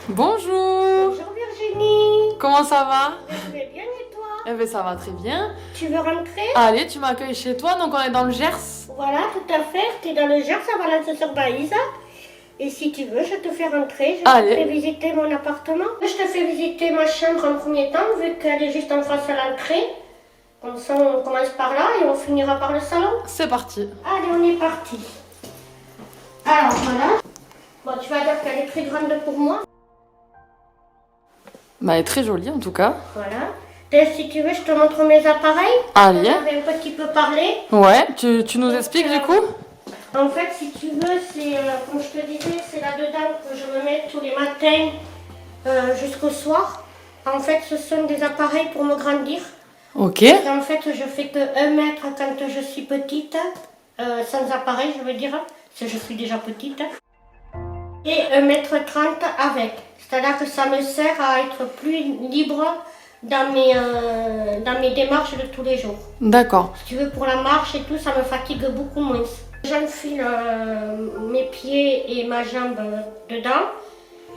Bonjour. Bonjour Virginie. Comment ça va? Je vais bien et toi? Eh ben ça va très bien. Tu veux rentrer? Allez, tu m'accueilles chez toi, donc on est dans le Gers. Voilà, tout à fait. Tu es dans le Gers à Valence-sur-Baïse. Et si tu veux, je te fais rentrer. Je Allez. te fais visiter mon appartement. Je te fais visiter ma chambre en premier temps, vu qu'elle est juste en face à l'entrée. Comme ça, on commence par là et on finira par le salon. C'est parti. Allez, on est parti. Alors, voilà. Bon, tu vas dire qu'elle est très grande pour moi. Bah, elle est très jolie en tout cas. Voilà. Et si tu veux, je te montre mes appareils. Allez. On avait un petit peu parlé. Ouais, tu nous expliques du coup? En fait, si tu veux, c'est, comme je te disais, c'est là-dedans que je me mets tous les matins jusqu'au soir. En fait, ce sont des appareils pour me grandir. Ok. Et en fait, je fais que 1 mètre quand je suis petite, sans appareil, je veux dire, parce que je suis déjà petite. Et 1,30 m avec. C'est-à-dire que ça me sert à être plus libre dans mes démarches de tous les jours. D'accord. Si tu veux, pour la marche et tout, ça me fatigue beaucoup moins. J'enfile mes pieds et ma jambe dedans.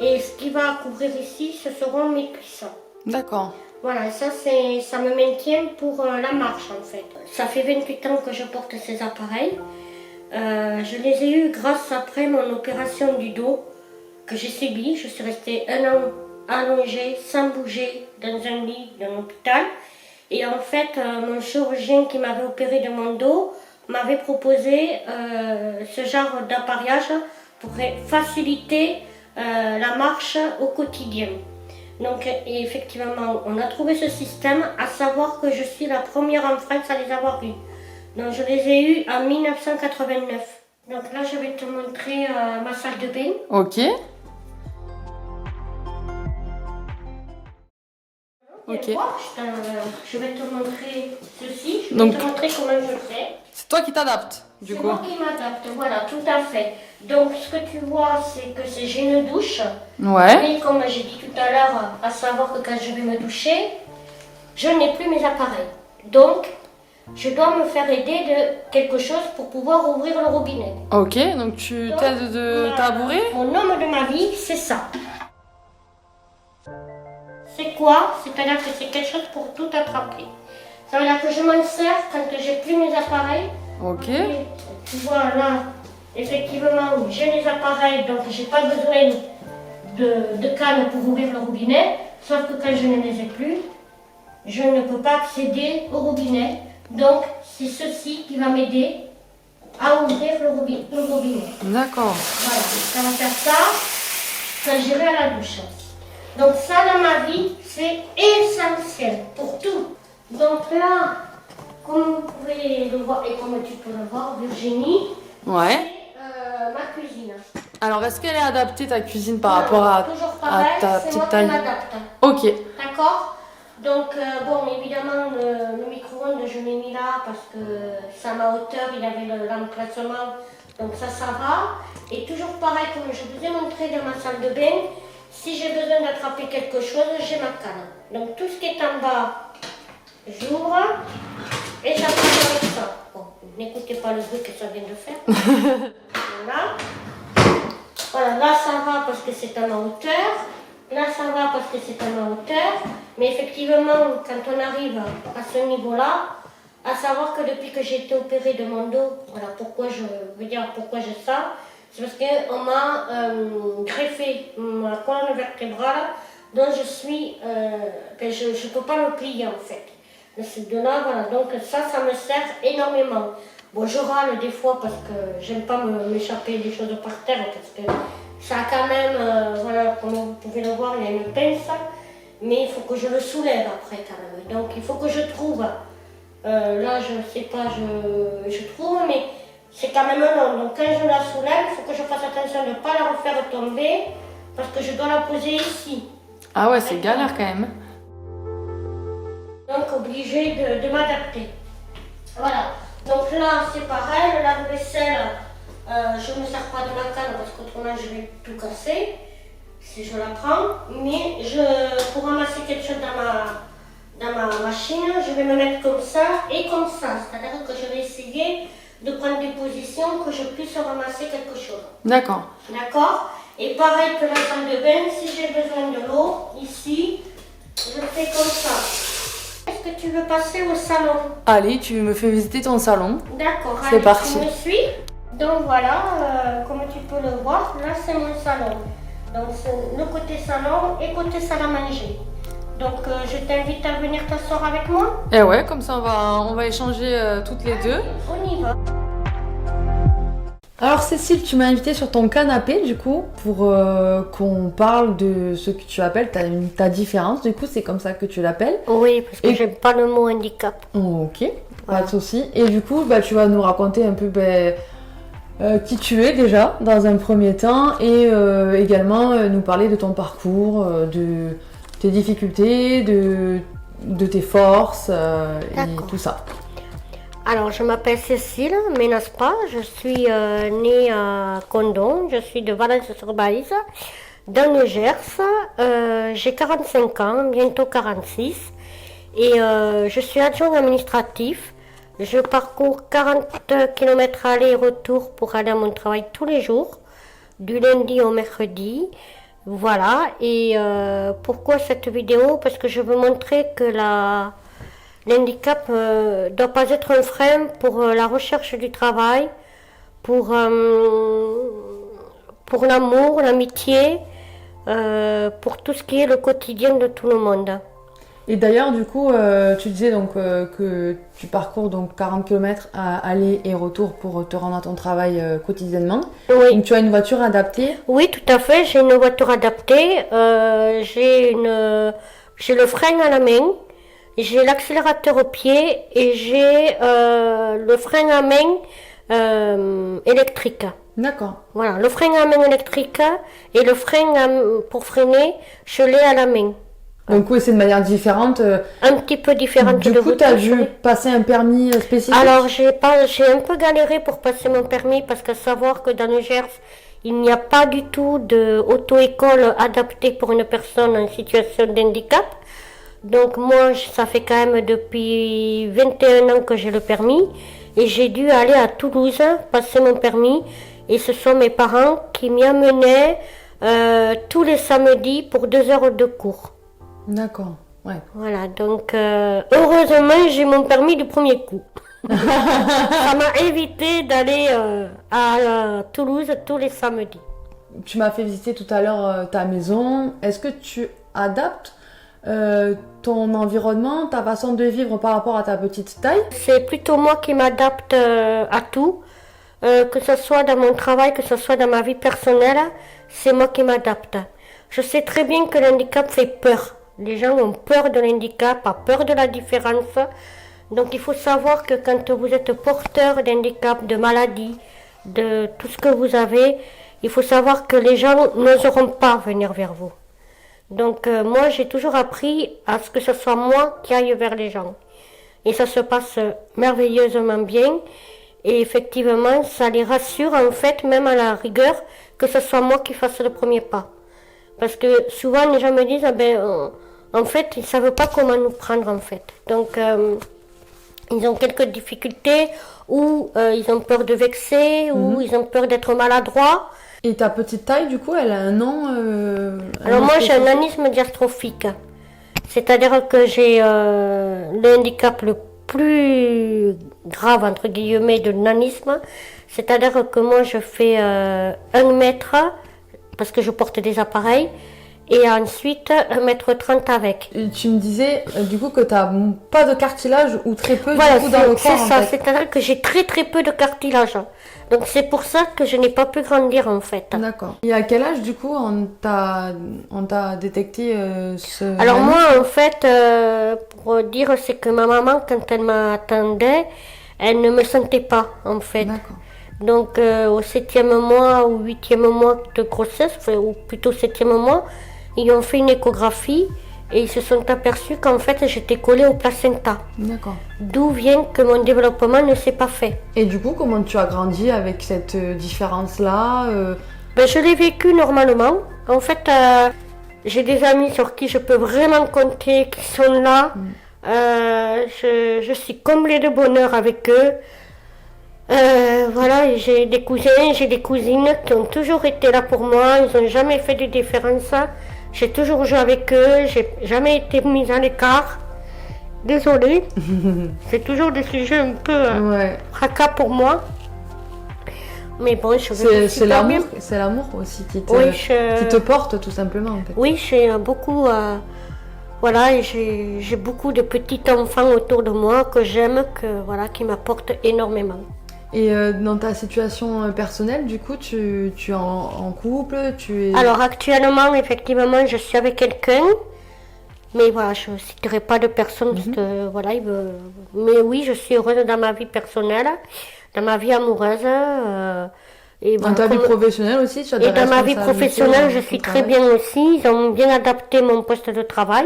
Et ce qui va couvrir ici, ce seront mes cuisses. D'accord. Voilà, ça me maintient pour la marche en fait. Ça fait 28 ans que je porte ces appareils. Je les ai eus grâce après mon opération du dos que j'ai subie. Je suis restée 1 an allongée, sans bouger, dans un lit d'un hôpital. Et en fait, mon chirurgien qui m'avait opéré de mon dos m'avait proposé ce genre d'appareillage pour faciliter la marche au quotidien. Donc effectivement, on a trouvé ce système, à savoir que je suis la première en France à les avoir eus. Donc je les ai eus en 1989. Donc là, je vais te montrer ma salle de bain. Ok. Ok. Et moi, je vais te montrer ceci. Je vais Donc, te montrer comment je fais. c'est toi qui t'adaptes du C'est coup. moi qui m'adapte, voilà, tout à fait. Donc ce que tu vois, c'est que j'ai une douche. Ouais. Mais comme j'ai dit tout à l'heure, à savoir que quand je vais me doucher, je n'ai plus mes appareils. Donc, je dois me faire aider de quelque chose pour pouvoir ouvrir le robinet. Ok, donc tu t'aides de tabouret? Mon homme de ma vie, c'est ça. C'est quoi? C'est-à-dire que c'est quelque chose pour tout attraper. Ça veut dire que je m'en sers quand j'ai plus mes appareils. Ok. Et tu vois là, effectivement, j'ai les appareils, donc j'ai pas besoin de canne pour ouvrir le robinet. Sauf que quand je ne les ai plus, je ne peux pas accéder au robinet. Donc c'est ceci qui va m'aider à ouvrir le robinet. D'accord. Voilà, ça va faire ça quand j'irai à la douche. Donc ça dans ma vie, c'est essentiel pour tout. Donc là, comme vous pouvez le voir et comme tu peux le voir, Virginie, Ouais. c'est ma cuisine. Alors, est-ce qu'elle est adaptée ta cuisine par rapport à toujours pareil, ta c'est moi petite qui taille? m'adapte. Ok. D'accord? Donc, bon, évidemment, le micro-ondes, je l'ai mis là parce que c'est à ma hauteur, il avait l'emplacement, donc ça va. Et toujours pareil, comme je vous ai montré dans ma salle de bain, si j'ai besoin d'attraper quelque chose, j'ai ma canne. Donc, tout ce qui est en bas, j'ouvre et j'attrape avec ça. Bon, n'écoutez pas le bruit que ça vient de faire. Voilà. Voilà, là ça va parce que c'est à ma hauteur. Là ça va parce que c'est à ma hauteur. Mais effectivement, quand on arrive à ce niveau-là, à savoir que depuis que j'ai été opérée de mon dos, voilà pourquoi pourquoi j'ai ça, c'est parce qu'on m'a greffé ma colonne vertébrale dont je suis, je ne peux pas me plier en fait. De là, voilà, donc ça me sert énormément. Bon, je râle des fois parce que j'aime pas m'échapper des choses par terre parce que ça a quand même, voilà, comme vous pouvez le voir, il y a une pince, mais il faut que je le soulève après quand même. Donc il faut que je trouve, là je sais pas, je trouve, mais c'est quand même long. Donc quand je la soulève, il faut que je fasse attention de ne pas la refaire tomber parce que je dois la poser ici. Ah ouais, c'est galère quand même. Donc obligée de m'adapter. Voilà. Donc là, c'est pareil, le lave-vaisselle, je ne me sers pas de ma canne parce qu'autrement je vais tout casser si je la prends. Mais pour ramasser quelque chose dans ma machine, je vais me mettre comme ça et comme ça. C'est-à-dire que je vais essayer de prendre des positions que je puisse ramasser quelque chose. D'accord. D'accord? Et pareil que la salle de bain, si j'ai besoin de l'eau, ici, je fais comme ça. Est-ce que tu veux passer au salon? Allez, tu me fais visiter ton salon. D'accord, C'est allez, parti. tu me suis. Donc voilà, comme tu peux le voir, là c'est mon salon. Donc c'est le côté salon et côté salle à manger. Donc je t'invite à venir t'asseoir avec moi. Et ouais, comme ça on va échanger toutes les deux. On y va. Alors Cécile, tu m'as invitée sur ton canapé du coup pour qu'on parle de ce que tu appelles ta différence. Du coup, c'est comme ça que tu l'appelles. Oui, parce que Et- j'aime pas le mot handicap. Oh, ok, pas Voilà. de souci. Et du coup, bah, tu vas nous raconter un peu qui tu es déjà dans un premier temps et également nous parler de ton parcours, de tes difficultés, de tes forces et D'accord. tout ça. Alors, je m'appelle Cécile Ménaspa, je suis née à Condon, je suis de Valence-sur-Baïse, dans le Gers. J'ai 45 ans, bientôt 46, et je suis adjoint administratif. Je parcours 40 km aller-retour pour aller à mon travail tous les jours, du lundi au mercredi. Voilà, et pourquoi cette vidéo? Parce que je veux montrer que l'handicap ne doit pas être un frein pour la recherche du travail, pour l'amour, l'amitié, pour tout ce qui est le quotidien de tout le monde. Et d'ailleurs, du coup, tu disais donc que tu parcours donc 40 km à aller et retour pour te rendre à ton travail quotidiennement. Oui. Donc tu as une voiture adaptée. Oui, tout à fait. J'ai une voiture adaptée. J'ai le frein à la main. J'ai l'accélérateur au pied et j'ai le frein à main électrique. D'accord. Voilà, le frein à main électrique et le frein pour freiner, je l'ai à la main. Donc oui, c'est de manière différente. Un petit peu différente Du de coup, vous tu as tous, dû oui. passer un permis spécifique. Alors, j'ai un peu galéré pour passer mon permis parce que savoir que dans le Gers, il n'y a pas du tout de auto-école adaptée pour une personne en situation de handicap. Donc moi, ça fait quand même depuis 21 ans que j'ai le permis et j'ai dû aller à Toulouse passer mon permis et ce sont mes parents qui m'y amenaient tous les samedis pour 2 heures de cours. D'accord. Ouais. Voilà, donc heureusement j'ai mon permis du premier coup. Ça m'a évité d'aller à Toulouse tous les samedis. Tu m'as fait visiter tout à l'heure ta maison. Est-ce que tu adaptes ton environnement, ta façon de vivre par rapport à ta petite taille? C'est plutôt moi qui m'adapte à tout, que ce soit dans mon travail, que ce soit dans ma vie personnelle, c'est moi qui m'adapte. Je sais très bien que l'handicap fait peur. Les gens ont peur de l'handicap, ont peur de la différence. Donc il faut savoir que quand vous êtes porteur d'handicap, de maladie, de tout ce que vous avez, il faut savoir que les gens n'oseront pas venir vers vous. Donc moi j'ai toujours appris à ce que ce soit moi qui aille vers les gens. Et ça se passe merveilleusement bien. Et effectivement, ça les rassure en fait, même à la rigueur, que ce soit moi qui fasse le premier pas. Parce que souvent les gens me disent, en fait, ils ne savent pas comment nous prendre en fait. Donc ils ont quelques difficultés, ou ils ont peur de vexer, ou ils ont peur d'être maladroits. Et ta petite taille, du coup, elle a un nom. Alors nom moi j'ai un spécifique. nanisme diastrophique, c'est-à-dire que j'ai le handicap le plus grave entre guillemets de nanisme, c'est-à-dire que moi je fais 1 mètre parce que je porte des appareils et ensuite 1,30 m avec. Et tu me disais du coup que tu n'as pas de cartilage ou très peu Voilà, du coup, dans le c'est corps. En ça, fait. c'est-à-dire que j'ai très très peu de cartilage. Donc c'est pour ça que je n'ai pas pu grandir en fait. D'accord. Et à quel âge du coup on t'a détecté ce. Alors nanisme? moi en fait, pour dire, c'est que ma maman quand elle m'attendait, elle ne me sentait pas en fait. D'accord. Donc au 7e mois ou 8e mois de grossesse, enfin, ou plutôt 7e mois, ils ont fait une échographie et ils se sont aperçus qu'en fait j'étais collée au placenta. D'accord. D'où vient que mon développement ne s'est pas fait. Et du coup, comment tu as grandi avec cette différence-là Je l'ai vécu normalement. En fait, j'ai des amis sur qui je peux vraiment compter, qui sont là. Je suis comblée de bonheur avec eux. Voilà, j'ai des cousins, j'ai des cousines qui ont toujours été là pour moi, ils n'ont jamais fait de différence. J'ai toujours joué avec eux, j'ai jamais été mise à l'écart. Désolée, c'est toujours des sujets un peu fracas pour moi. Mais bon, je vais c'est l'amour aussi qui te porte tout simplement en fait. Oui, j'ai beaucoup, voilà, et j'ai beaucoup de petits enfants autour de moi que j'aime, qui m'apportent énormément. Et dans ta situation personnelle, du coup, tu es en couple, Alors actuellement, effectivement, je suis avec quelqu'un, mais voilà, je ne citerai pas de personne parce que voilà, mais oui, je suis heureuse dans ma vie personnelle, dans ma vie amoureuse. Et dans ta vie professionnelle aussi, tu as des Et dans ma vie professionnelle, je suis très bien aussi. Ils ont bien adapté mon poste de travail.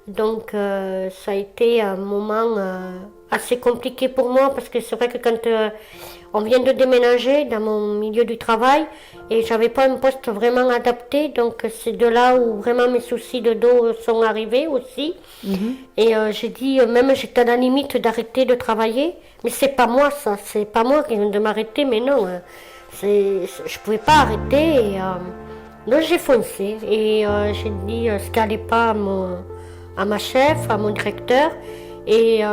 Donc ça a été un moment assez compliqué pour moi parce que c'est vrai que quand on vient de déménager dans mon milieu du travail et j'avais pas un poste vraiment adapté, donc c'est de là où vraiment mes soucis de dos sont arrivés aussi. Et j'ai dit, même j'étais à la limite d'arrêter de travailler, mais c'est pas moi ça, c'est pas moi qui viens de m'arrêter, mais non, je pouvais pas arrêter. Et, donc j'ai foncé et j'ai dit ce qui n'allait pas à ma chef, à mon directeur, et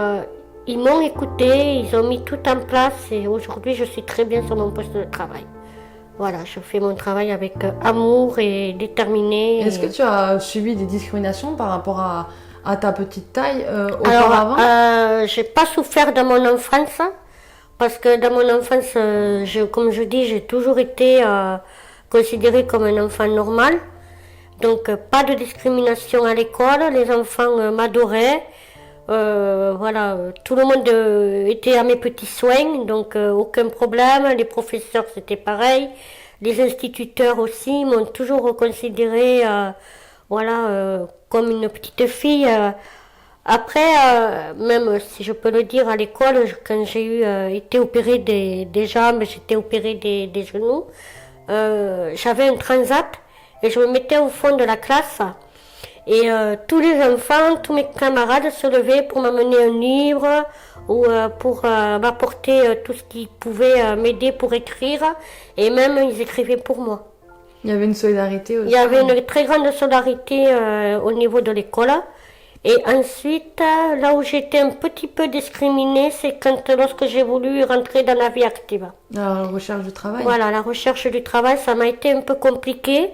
ils m'ont écouté, ils ont mis tout en place et aujourd'hui je suis très bien sur mon poste de travail. Voilà, je fais mon travail avec amour et déterminé. Est-ce que tu as subi des discriminations par rapport à ta petite taille auparavant? Alors, j'ai pas souffert dans mon enfance parce que dans mon enfance, comme je dis, j'ai toujours été considérée comme un enfant normal. Donc pas de discrimination à l'école, les enfants m'adoraient, voilà, tout le monde était à mes petits soins, donc aucun problème, les professeurs c'était pareil, les instituteurs aussi m'ont toujours considérée comme une petite fille. Après, même si je peux le dire à l'école, quand j'ai été opérée des jambes, j'étais opérée des genoux, j'avais un transat. Et je me mettais au fond de la classe et tous les enfants, tous mes camarades se levaient pour m'amener un livre ou pour m'apporter tout ce qui pouvait m'aider pour écrire et même ils écrivaient pour moi. Il y avait une solidarité aussi. Il y avait une très grande solidarité au niveau de l'école. Et ensuite, là où j'étais un petit peu discriminée, c'est lorsque j'ai voulu rentrer dans la vie active. La recherche du travail. Voilà, la recherche du travail, ça m'a été un peu compliqué.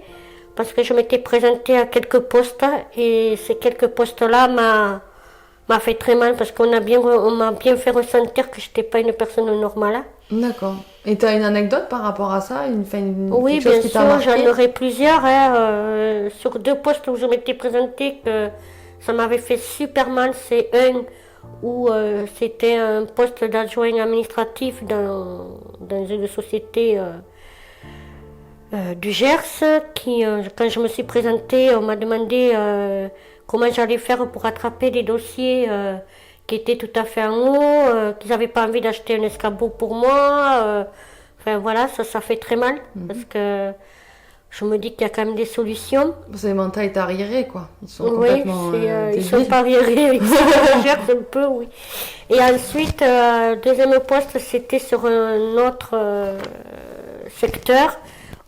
Parce que je m'étais présentée à quelques postes et ces quelques postes-là m'a fait très mal parce on m'a bien fait ressentir que je n'étais pas une personne normale. D'accord. Et tu as une anecdote par rapport à ça? Oui, bien sûr, j'en aurais plusieurs. Sur 2 postes où je m'étais présentée, que ça m'avait fait super mal. C'est un où c'était un poste d'adjoint administratif dans une société du Gers, quand je me suis présentée, on m'a demandé comment j'allais faire pour attraper des dossiers qui étaient tout à fait en haut, qu'ils n'avaient pas envie d'acheter un escabeau pour moi. Enfin voilà, ça fait très mal, parce que je me dis qu'il y a quand même des solutions. C'est les mentalités arriérées, quoi. Ils sont complètement ils sont pas arriérés, ils sont Gers un peu, oui. Et ensuite, deuxième poste, c'était sur un autre secteur,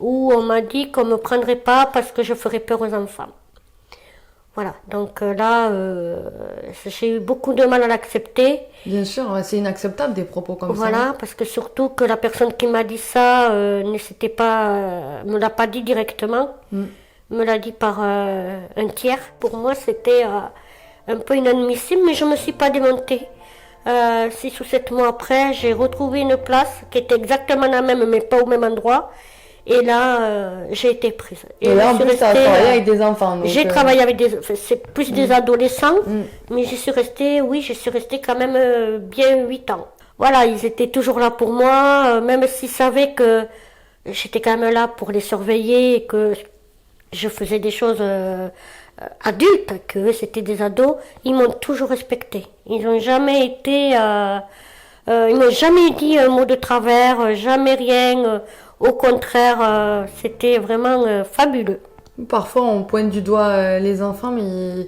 où on m'a dit qu'on ne me prendrait pas parce que je ferais peur aux enfants. Voilà, donc là, j'ai eu beaucoup de mal à l'accepter. Bien sûr, c'est inacceptable des propos comme ça. Voilà, parce que surtout que la personne qui m'a dit ça me l'a pas dit directement, me l'a dit par un tiers. Pour moi, c'était un peu inadmissible, mais je ne me suis pas démontée. 6 ou 7 mois après, j'ai retrouvé une place qui était exactement la même, mais pas au même endroit. Et là, j'ai été prise. Et là, en plus, tu as travaillé avec des enfants. J'ai travaillé avec c'est plus des adolescents, mais j'y suis restée quand même bien 8 ans. Voilà, ils étaient toujours là pour moi, même s'ils savaient que j'étais quand même là pour les surveiller et que je faisais des choses adultes, que c'était des ados, ils m'ont toujours respecté. Ils n'ont jamais été... ils m'ont jamais dit un mot de travers, jamais rien... Au contraire, c'était vraiment fabuleux. Parfois, on pointe du doigt les enfants, mais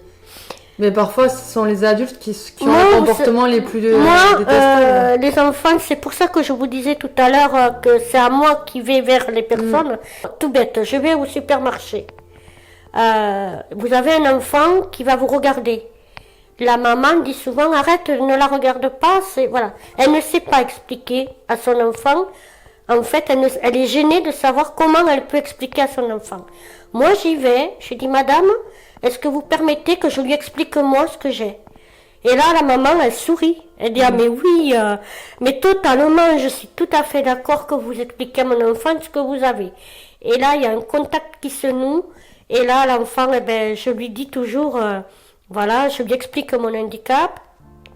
Mais parfois, ce sont les adultes qui ont Moi, les comportements les plus Moi, détestables. les enfants, c'est pour ça que je vous disais tout à l'heure que c'est à moi qui vais vers les personnes. Tout bête, je vais au supermarché. Vous avez un enfant qui va vous regarder. La maman dit souvent, arrête, ne la regarde pas. Voilà. Elle ne sait pas expliquer à son enfant. En fait, elle est gênée de savoir comment elle peut expliquer à son enfant. Moi, j'y vais, je dis, madame, est-ce que vous permettez que je lui explique moi ce que j'ai? Et là, la maman, elle sourit. Elle dit, ah mais oui, mais totalement, je suis tout à fait d'accord que vous expliquez à mon enfant ce que vous avez. Et là, il y a un contact qui se noue. Et là, l'enfant, eh ben, je lui dis toujours, voilà, je lui explique mon handicap.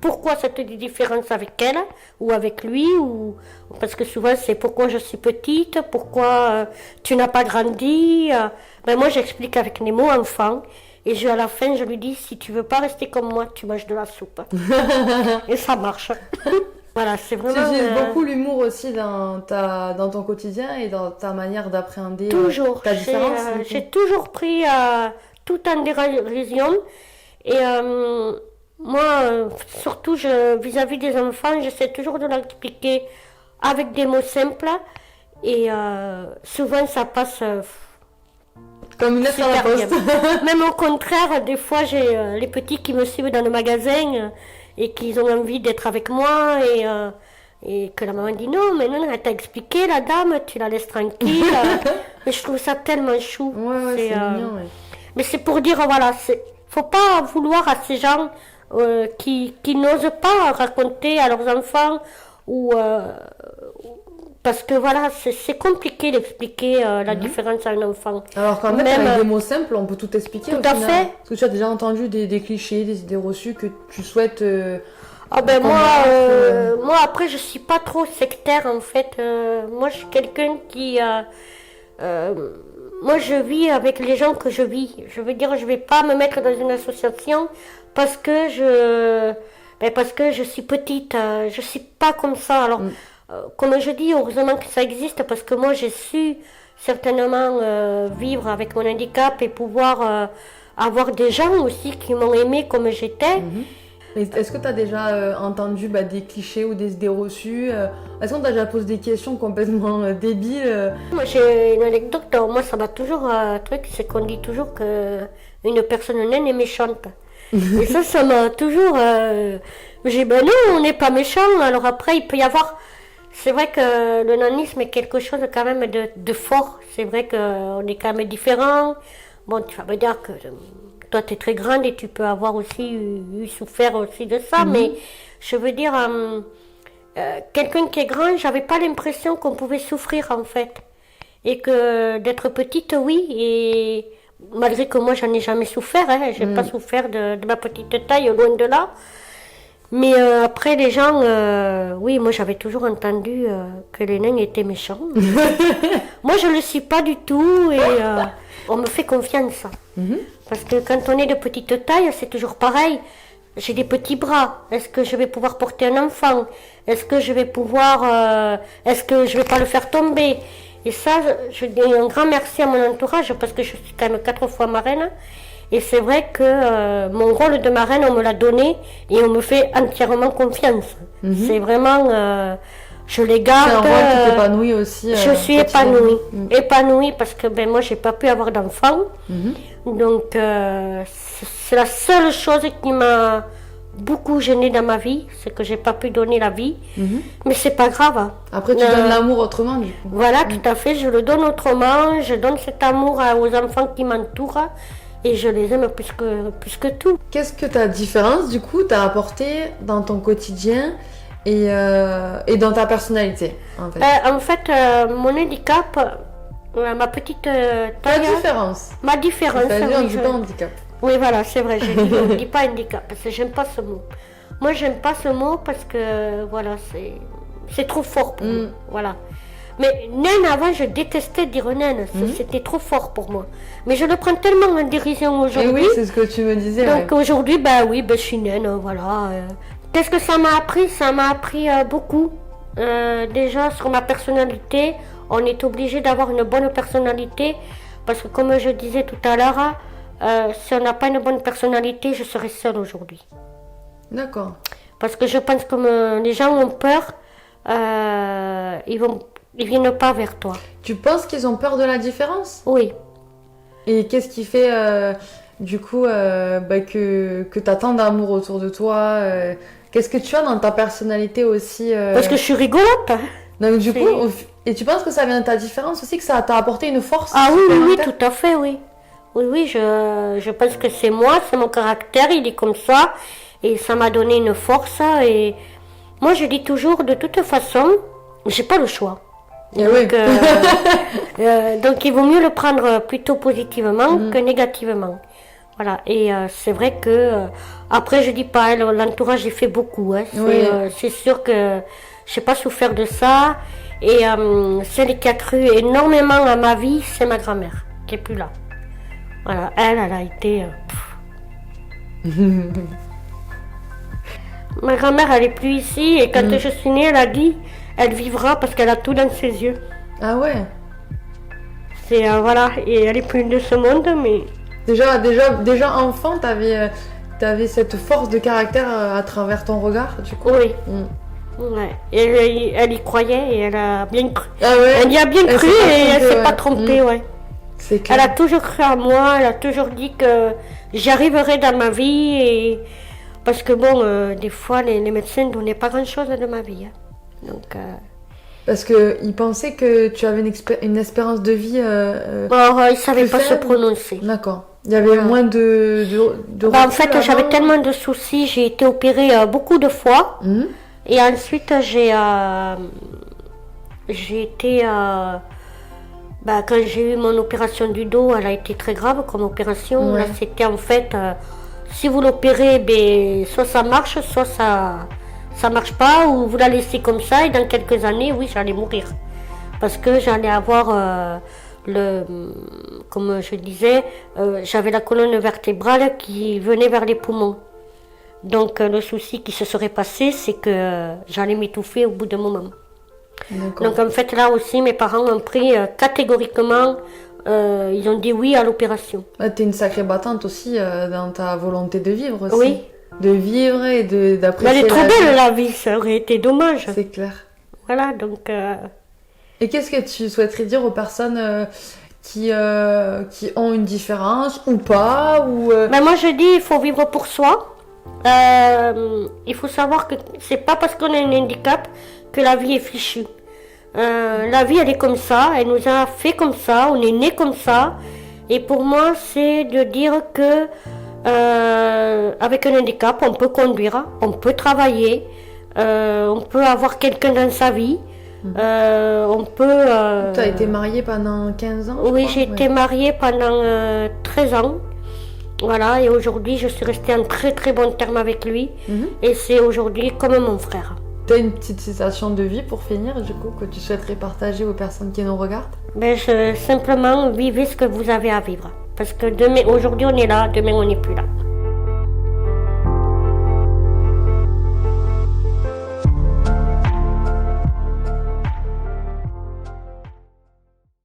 Pourquoi cette différence avec elle ou avec lui, ou parce que souvent c'est pourquoi je suis petite, pourquoi tu n'as pas grandi. Ben moi j'explique avec les mots enfant et à la fin je lui dis si tu veux pas rester comme moi tu manges de la soupe. Et ça marche. Voilà, c'est vraiment. Tu utilises beaucoup l'humour aussi dans ton quotidien et dans ta manière d'appréhender toujours. Ta différence. J'ai toujours pris tout en dérision et moi, surtout vis-à-vis des enfants, j'essaie toujours de leur expliquer avec des mots simples et souvent ça passe comme une lettre à la poste. Même au contraire, des fois j'ai les petits qui me suivent dans le magasin et qui ont envie d'être avec moi et que la maman dit non, mais non, elle t'a expliqué la dame, tu la laisses tranquille. Mais je trouve ça tellement chou. Ouais, c'est mignon, ouais. Mais c'est pour dire, voilà, faut pas vouloir à ces gens qui n'osent pas raconter à leurs enfants ou parce que voilà c'est compliqué d'expliquer la différence à un enfant. Alors qu'en fait avec des mots simples on peut tout expliquer tout à fait. Parce que tu as déjà entendu des clichés, des idées reçues que tu souhaites moi après je suis pas trop sectaire en fait. Moi je suis quelqu'un qui moi je vis avec les gens que je vis. Je veux dire je vais pas me mettre dans une association parce que je suis petite, je suis pas comme ça. Alors, comme je dis, heureusement que ça existe parce que moi j'ai su certainement vivre avec mon handicap et pouvoir avoir des gens aussi qui m'ont aimé comme j'étais. Est-ce que tu as déjà entendu des clichés ou des idées reçues Est-ce qu'on t'a déjà posé des questions complètement débiles Moi j'ai une anecdote, moi ça m'a toujours truc, c'est qu'on dit toujours que une personne naine est méchante. Et ça m'a toujours... j'ai dit, ben non, on n'est pas méchant. Alors après, il peut y avoir... C'est vrai que le nanisme est quelque chose quand même de fort. C'est vrai qu'on est quand même différents. Bon, tu vas me dire que toi, tu es très grande et tu peux avoir aussi eu souffert aussi de ça. Mais je veux dire, quelqu'un qui est grand, j'avais pas l'impression qu'on pouvait souffrir en fait. Et que d'être petite, oui, et... Malgré que moi, j'en ai jamais souffert, hein. J'ai pas souffert de ma petite taille, loin de là. Mais après, les gens, oui, moi, j'avais toujours entendu que les nains étaient méchants. Moi, je le suis pas du tout et on me fait confiance. Parce que quand on est de petite taille, c'est toujours pareil. J'ai des petits bras. Est-ce que je vais pouvoir porter un enfant? Est-ce que je vais pouvoir... est-ce que je vais pas le faire tomber? Et ça, je dis un grand merci à mon entourage parce que je suis quand même 4 fois marraine. Et c'est vrai que mon rôle de marraine, on me l'a donné et on me fait entièrement confiance. C'est vraiment, je les garde. C'est un rôle qui t'épanouit aussi. Je suis épanouie parce que moi, j'ai pas pu avoir d'enfant. Donc, c'est la seule chose qui m'a beaucoup gênée dans ma vie, c'est que j'ai pas pu donner la vie, mais c'est pas grave. Hein. Après, tu donnes l'amour autrement, du coup. Voilà, tout à fait, je le donne autrement, je donne cet amour aux enfants qui m'entourent et je les aime plus que tout. Qu'est-ce que ta différence, du coup, t'as apporté dans ton quotidien et dans ta personnalité, en fait? Mon handicap, ma petite taille... Ta différence. Ma différence, C'est-à-dire, on dit pas handicap. Oui, voilà, c'est vrai, on ne dit pas handicap, parce que j'aime pas ce mot. Moi, j'aime pas ce mot parce que, voilà, c'est trop fort pour moi, voilà. Mais naine, avant, je détestais dire naine, c'était trop fort pour moi. Mais je le prends tellement en dérision aujourd'hui. Et oui, c'est ce que tu me disais. Donc aujourd'hui, je suis naine, voilà. Qu'est-ce que ça m'a appris? Ça m'a appris beaucoup. Déjà, sur ma personnalité, on est obligé d'avoir une bonne personnalité, parce que comme je disais tout à l'heure, si on n'a pas une bonne personnalité, je serais seule aujourd'hui. D'accord. Parce que je pense que les gens ont peur, ils viennent pas vers toi. Tu penses qu'ils ont peur de la différence? Oui. Et qu'est-ce qui fait, du coup, que tu as tant d'amour autour de toi qu'est-ce que tu as dans ta personnalité aussi Parce que je suis rigolote. Hein. Donc, du coup, et tu penses que ça vient de ta différence aussi, que ça t'a apporté une force Ah oui, tout à fait, oui. Oui, je pense que c'est moi, c'est mon caractère, il est comme ça. Et ça m'a donné une force. Et moi, je dis toujours, de toute façon, j'ai pas le choix. Et donc, donc, il vaut mieux le prendre plutôt positivement que négativement. Voilà. Et c'est vrai que après, je dis pas, l'entourage, j'ai fait beaucoup. Hein. C'est sûr que j'ai pas souffert de ça. Et celle qui a cru énormément à ma vie, c'est ma grand-mère, qui est plus là. Voilà. Elle a été. Ma grand-mère, elle est plus ici. Et quand je suis née, elle a dit, elle vivra parce qu'elle a tout dans ses yeux. Ah ouais. C'est voilà. Et elle est plus de ce monde, mais. Déjà enfant, t'avais cette force de caractère à travers ton regard, du coup. Oui. Ouais. Et elle y croyait et elle a bien cru. Ah ouais. Elle y a bien cru et elle s'est pas trompée, ouais. C'est clair. Elle a toujours cru à moi, elle a toujours dit que j'y arriverais dans ma vie et parce que bon, des fois les médecins ne donnaient pas grand chose de ma vie. Hein. Donc. Parce qu'ils pensaient que tu avais une espérance de vie. Ils ne savaient pas se prononcer. D'accord. Il y avait moins de en fait, j'avais tellement de soucis. J'ai été opérée beaucoup de fois. Et ensuite, j'ai été. Quand j'ai eu mon opération du dos, elle a été très grave comme opération. Ouais. Là, c'était en fait. Si vous l'opérez, soit ça marche, soit ça marche pas, ou vous la laissez comme ça, et dans quelques années, oui, j'allais mourir. Parce que j'allais avoir comme je disais, j'avais la colonne vertébrale qui venait vers les poumons. Donc le souci qui se serait passé, c'est que j'allais m'étouffer au bout d'un moment. Donc en fait, là aussi, mes parents ont pris catégoriquement, ils ont dit oui à l'opération. T'es une sacrée battante aussi dans ta volonté de vivre aussi. Oui. De vivre et d'apprécier. Elle est trop belle la vie, ça aurait été dommage. C'est clair. Voilà, donc. Et qu'est-ce que tu souhaiterais dire aux personnes qui ont une différence ou pas ou moi je dis il faut vivre pour soi. Il faut savoir que c'est pas parce qu'on a un handicap que la vie est fichue. La vie elle est comme ça, elle nous a fait comme ça, on est né comme ça. Et pour moi c'est de dire que avec un handicap, on peut conduire, on peut travailler, on peut avoir quelqu'un dans sa vie, on peut... Tu as été mariée pendant 15 ans? Oui, j'ai été mariée pendant 13 ans. Voilà, et aujourd'hui, je suis restée en très très bon terme avec lui. Et c'est aujourd'hui comme mon frère. Tu as une petite citation de vie pour finir, du coup, que tu souhaiterais partager aux personnes qui nous regardent? Simplement, vivez ce que vous avez à vivre. Parce que aujourd'hui on est là, demain on n'est plus là.